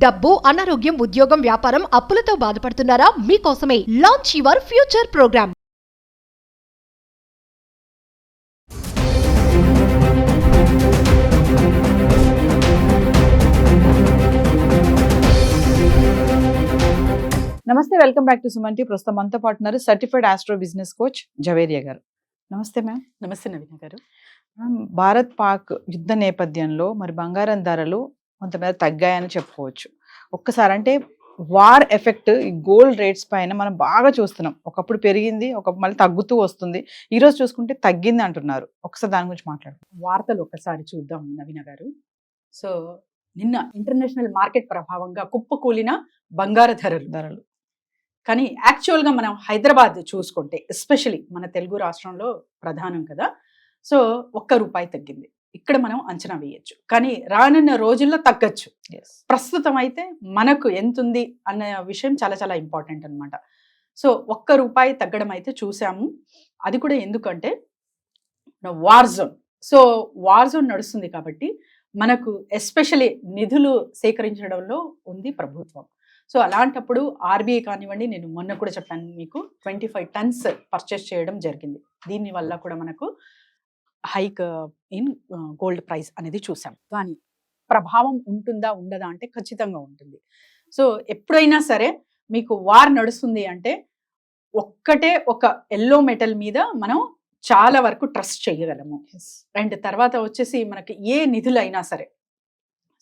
డబ్బు, అనారోగ్యం, ఉద్యోగం, వ్యాపారం, అప్పులతో బాధపడుతున్నారా? మీకోసమే లాంచ్ యువర్ ఫ్యూచర్ ప్రోగ్రామ్. నమస్తే, welcome back to Suman TV. ప్రస్తుతం మనతో పాటు ఉన్నారు certified astro business coach Javeria గారు. నమస్తే మ్యామ్. నమస్తే నవీన గారు. భారత్ పాక్ యుద్ధ నేపథ్యంలో మరి బంగారం ధరలు కొంతమేర తగ్గాయని చెప్పుకోవచ్చు. ఒక్కసారి అంటే వార్ ఎఫెక్ట్ ఈ గోల్డ్ రేట్స్ పైన మనం బాగా చూస్తున్నాం. ఒకప్పుడు పెరిగింది, ఒకప్పుడు మళ్ళీ తగ్గుతూ వస్తుంది. ఈ రోజు చూసుకుంటే తగ్గింది అంటున్నారు. ఒకసారి దాని గురించి మాట్లాడు. వార్తలు ఒకసారి చూద్దాం నవీన గారు. సో నిన్న ఇంటర్నేషనల్ మార్కెట్ ప్రభావంగా కుప్పకూలిన బంగారు ధరలు కానీ యాక్చువల్గా మనం హైదరాబాద్ చూసుకుంటే ఎస్పెషలీ మన తెలుగు రాష్ట్రంలో ప్రధానం కదా, సో ₹1 తగ్గింది. ఇక్కడ మనం అంచనా వేయచ్చు, కానీ రానున్న రోజుల్లో తగ్గచ్చు. ప్రస్తుతం అయితే మనకు ఎంత ఉంది అన్న విషయం చాలా చాలా ఇంపార్టెంట్ అనమాట. సో ₹1 తగ్గడం అయితే చూసాము. అది కూడా ఎందుకంటే war zone. So war zone నడుస్తుంది కాబట్టి మనకు ఎస్పెషలీ నిధులు సేకరించడంలో ఉంది ప్రభుత్వం. సో అలాంటప్పుడు ఆర్బీఐ కానివ్వండి, నేను మొన్న కూడా చెప్పాను మీకు 25 టన్స్ పర్చేస్ చేయడం జరిగింది. దీనివల్ల కూడా మనకు హైక్ ఇన్ గోల్డ్ ప్రైస్ అనేది చూసాం. కానీ ప్రభావం ఉంటుందా ఉండదా అంటే ఖచ్చితంగా ఉంటుంది. సో ఎప్పుడైనా సరే మీకు వార్ నడుస్తుంది అంటే ఒక్కటే ఒక ఎల్లో మెటల్ మీద మనం చాలా వరకు ట్రస్ట్ చేయగలము. అండ్ తర్వాత వచ్చేసి మనకి ఏ నిధులైనా సరే,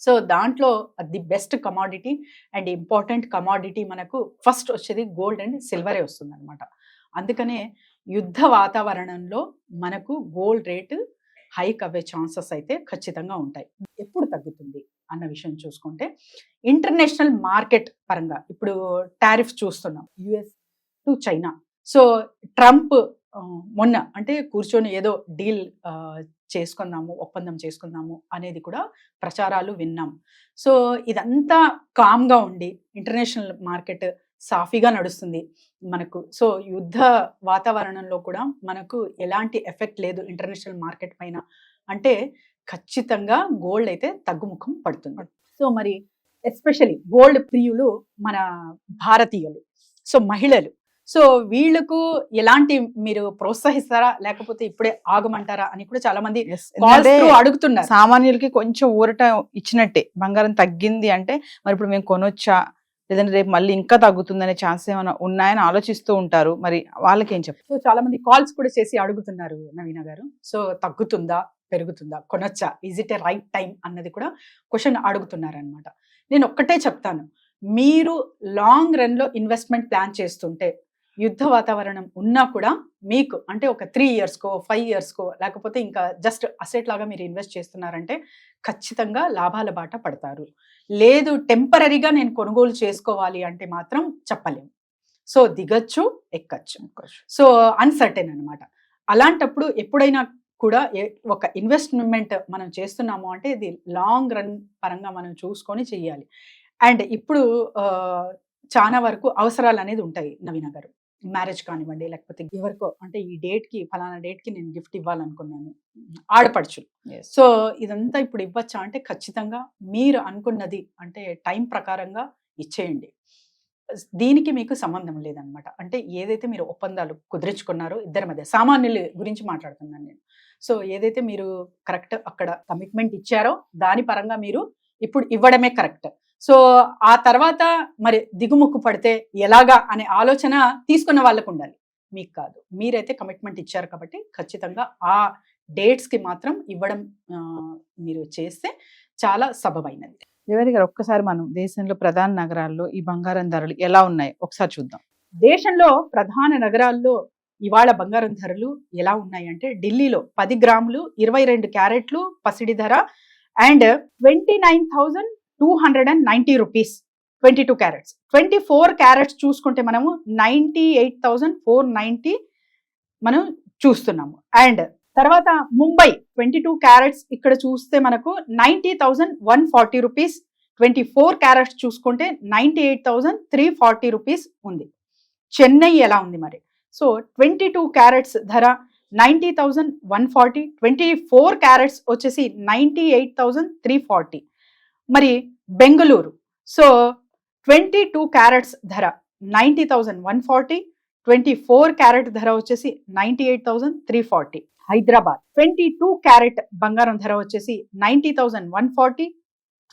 సో దాంట్లో the best commodity and important commodity మనకు ఫస్ట్ వచ్చేది గోల్డ్ అండ్ సిల్వరే వస్తుంది అనమాట. అందుకనే యుద్ధ వాతావరణంలో మనకు గోల్డ్ రేటు హైక్ అవ్వే ఛాన్సెస్ అయితే ఖచ్చితంగా ఉంటాయి. ఎప్పుడు తగ్గుతుంది అన్న విషయం చూసుకుంటే ఇంటర్నేషనల్ మార్కెట్ పరంగా ఇప్పుడు టారిఫ్ చూస్తున్నాం US to China. So Trump మొన్న అంటే కూర్చొని ఏదో డీల్ చేసుకుందాము, ఒప్పందం చేసుకుందాము అనేది కూడా ప్రచారాలు విన్నాం. సో ఇదంతా కామ్గా ఉండి ఇంటర్నేషనల్ మార్కెట్ సాఫీగా నడుస్తుంది మనకు. సో యుద్ధ వాతావరణంలో కూడా మనకు ఎలాంటి ఎఫెక్ట్ లేదు ఇంటర్నేషనల్ మార్కెట్ పైన అంటే ఖచ్చితంగా గోల్డ్ అయితే తగ్గుముఖం పడుతుంది. సో మరి ఎస్పెషలీ గోల్డ్ ప్రియులు మన భారతీయులు, సో మహిళలు, సో వీళ్ళకు ఎలాంటి మీరు ప్రోత్సహిస్తారా లేకపోతే ఇప్పుడే ఆగమంటారా అని కూడా చాలా మంది అడుగుతున్నారు. సామాన్యులకి కొంచెం ఊరట ఇచ్చినట్టే, బంగారం తగ్గింది అంటే మరి ఇప్పుడు మేము కొనొచ్చా లేదంటే రేపు మళ్ళీ ఇంకా తగ్గుతుందనే ఛాన్స్ ఏమైనా ఉన్నాయని ఆలోచిస్తూ ఉంటారు. మరి వాళ్ళకి ఏం చెప్తారు? సో చాలా మంది కాల్స్ కూడా చేసి అడుగుతున్నారు నవీన గారు. సో తగ్గుతుందా పెరుగుతుందా, కొనొచ్చా, is it a right time అన్నది కూడా క్వశ్చన్ అడుగుతున్నారు అనమాట. నేను ఒక్కటే చెప్తాను, మీరు లాంగ్ రన్ లో ఇన్వెస్ట్మెంట్ ప్లాన్ చేస్తుంటే యుద్ధ వాతావరణం ఉన్నా కూడా మీకు అంటే ఒక 3 ఇయర్స్కో 5 ఇయర్స్కో లేకపోతే ఇంకా జస్ట్ అసెట్ లాగా మీరు ఇన్వెస్ట్ చేస్తున్నారంటే ఖచ్చితంగా లాభాల బాట పడతారు. లేదు టెంపరీగా నేను కొనుగోలు చేసుకోవాలి అంటే మాత్రం చెప్పలేము. సో దిగచ్చు ఎక్కచ్చు, సో అన్సర్టెన్ అనమాట. అలాంటప్పుడు ఎప్పుడైనా కూడా ఒక ఇన్వెస్ట్మెంట్ మనం చేస్తున్నాము అంటే ఇది లాంగ్ రన్ పరంగా మనం చూసుకొని చెయ్యాలి. అండ్ ఇప్పుడు చాలా వరకు అవసరాలు అనేది ఉంటాయి నవీన గారు. మ్యారేజ్ కానివ్వండి లేకపోతే ఎవరికో అంటే ఈ డేట్కి ఫలానా డేట్కి నేను గిఫ్ట్ ఇవ్వాలనుకున్నాను, ఆడపడుచులు. సో ఇదంతా ఇప్పుడు ఇవ్వచ్చా అంటే ఖచ్చితంగా మీరు అనుకున్నది అంటే టైం ప్రకారంగా ఇచ్చేయండి. దీనికి మీకు సంబంధం లేదనమాట. అంటే ఏదైతే మీరు ఒప్పందాలు కుదిరించుకున్నారో ఇద్దరి మధ్య, సామాన్యుల గురించి మాట్లాడుతున్నాను నేను. సో ఏదైతే మీరు కరెక్ట్ అక్కడ కమిట్మెంట్ ఇచ్చారో దాని పరంగా మీరు ఇప్పుడు ఇవ్వడమే కరెక్ట్. సో ఆ తర్వాత మరి దిగుముక్కు పడితే ఎలాగా అనే ఆలోచన తీసుకున్న వాళ్ళకు ఉండాలి, మీకు కాదు. మీరైతే కమిట్మెంట్ ఇచ్చారు కాబట్టి ఖచ్చితంగా ఆ డేట్స్కి మాత్రం ఇవ్వడం మీరు చేస్తే చాలా సబబైనది. జవేరియా గారు, ఒక్కసారి మనం దేశంలో ప్రధాన నగరాల్లో ఈ బంగారం ధరలు ఎలా ఉన్నాయి ఒకసారి చూద్దాం. దేశంలో ప్రధాన నగరాల్లో ఇవాళ బంగారం ధరలు ఎలా ఉన్నాయి అంటే ఢిల్లీలో 10 గ్రాములు 22 క్యారెట్లు పసిడి ధర అండ్ 29,290 రూపీస్ 22 క్యారెట్స్. 24 క్యారెట్స్ చూసుకుంటే మనము 98,490 మనం చూస్తున్నాము. అండ్ తర్వాత ముంబై 22 క్యారెట్స్ ఇక్కడ చూస్తే మనకు 90,140 రూపీస్. 24 క్యారెట్స్ చూసుకుంటే 98,340 రూపీస్ ఉంది. చెన్నై ఎలా ఉంది మరి? సో 22 క్యారెట్స్ ధర 90,140, 24 క్యారెట్స్ వచ్చేసి 98,340. మరి బెంగళూరు సో 22 క్యారెట్స్ ధర 90,140, 24 క్యారెట్ ధర వచ్చేసి 98,340. హైదరాబాద్ 22 క్యారెట్ బంగారం ధర వచ్చేసి 90,140,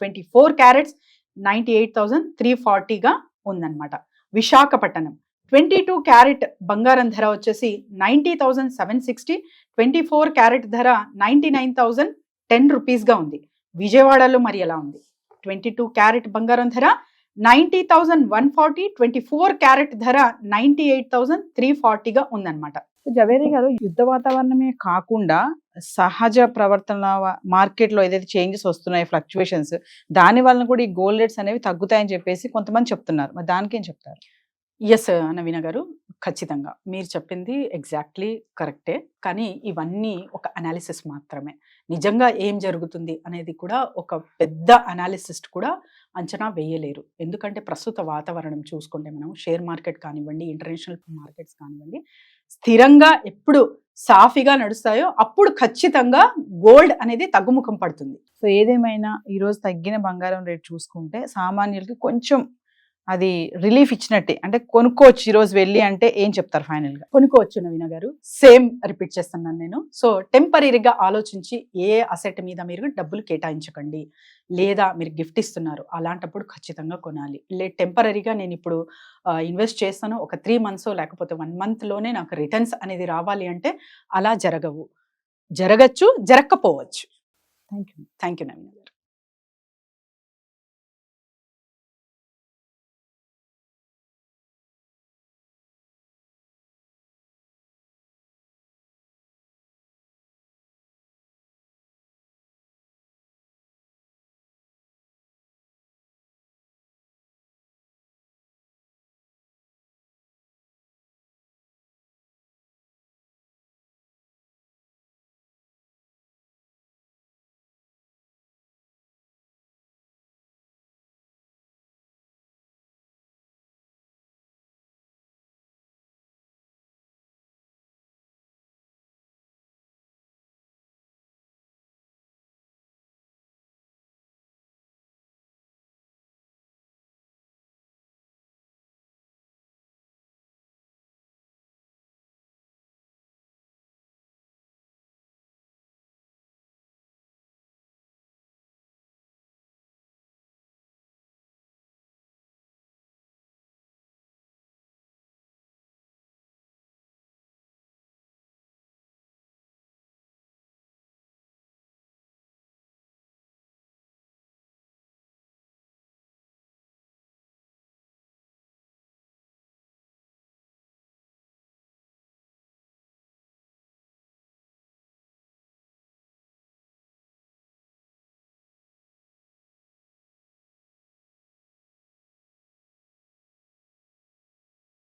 24 క్యారెట్స్ 98,340గా ఉందన్నమాట. విశాఖపట్నం 22 క్యారెట్ బంగారం ధర వచ్చేసి 90,760, 24 క్యారెట్ ధర 99,010 రూపీస్గా ఉంది. విజయవాడలో మరి ఎలా ఉంది? 22 క్యారెట్ బంగారం ధర 90,140, 24 క్యారెట్ ధర 98,340గా ఉందన్నమాట. జవేరి గారు, యుద్ధ వాతావరణమే కాకుండా సహజ ప్రవర్తన మార్కెట్లో ఏదైతే చేంజెస్ వస్తున్నాయి, ఫ్లక్చువేషన్స్, దాని వలన కూడా ఈ గోల్డ్ రేట్స్ అనేవి తగ్గుతాయని చెప్పేసి కొంతమంది చెప్తున్నారు. మరి దానికి ఏం చెప్తారు? ఎస్ నవీన గారు, ఖచ్చితంగా మీరు చెప్పింది ఎగ్జాక్ట్లీ కరెక్టే. కానీ ఇవన్నీ ఒక అనాలిసిస్ మాత్రమే. నిజంగా ఏం జరుగుతుంది అనేది కూడా ఒక పెద్ద అనాలిసిస్ట్ కూడా అంచనా వేయలేరు. ఎందుకంటే ప్రస్తుత వాతావరణం చూసుకుంటే మనం షేర్ మార్కెట్ కానివ్వండి, ఇంటర్నేషనల్ మార్కెట్స్ కానివ్వండి, స్థిరంగా ఎప్పుడు సాఫీగా నడుస్తాయో అప్పుడు ఖచ్చితంగా గోల్డ్ అనేది తగ్గుముఖం పడుతుంది. సో ఏదేమైనా ఈరోజు తగ్గిన బంగారం రేట్ చూసుకుంటే సామాన్యులకి కొంచెం అది రిలీఫ్ ఇచ్చినట్టే. అంటే కొనుక్కోవచ్చు ఈరోజు వెళ్ళి అంటే ఏం చెప్తారు ఫైనల్ గా? కొనుక్కోవచ్చు నవీన గారు. సేమ్ రిపీట్ చేస్తున్నాను నేను. సో టెంపరీగా ఆలోచించి ఏ అసెట్ మీద మీరు డబ్బులు కేటాయించకండి. లేదా మీరు గిఫ్ట్ ఇస్తున్నారు, అలాంటప్పుడు ఖచ్చితంగా కొనాలి. టెంపరీగా నేను ఇప్పుడు ఇన్వెస్ట్ చేస్తాను, ఒక 3 months లేకపోతే 1 monthలోనే నాకు రిటర్న్స్ అనేది రావాలి అంటే అలా జరగవు. జరగచ్చు, జరగకపోవచ్చు. Thank you. థ్యాంక్ యూ నవీన గారు.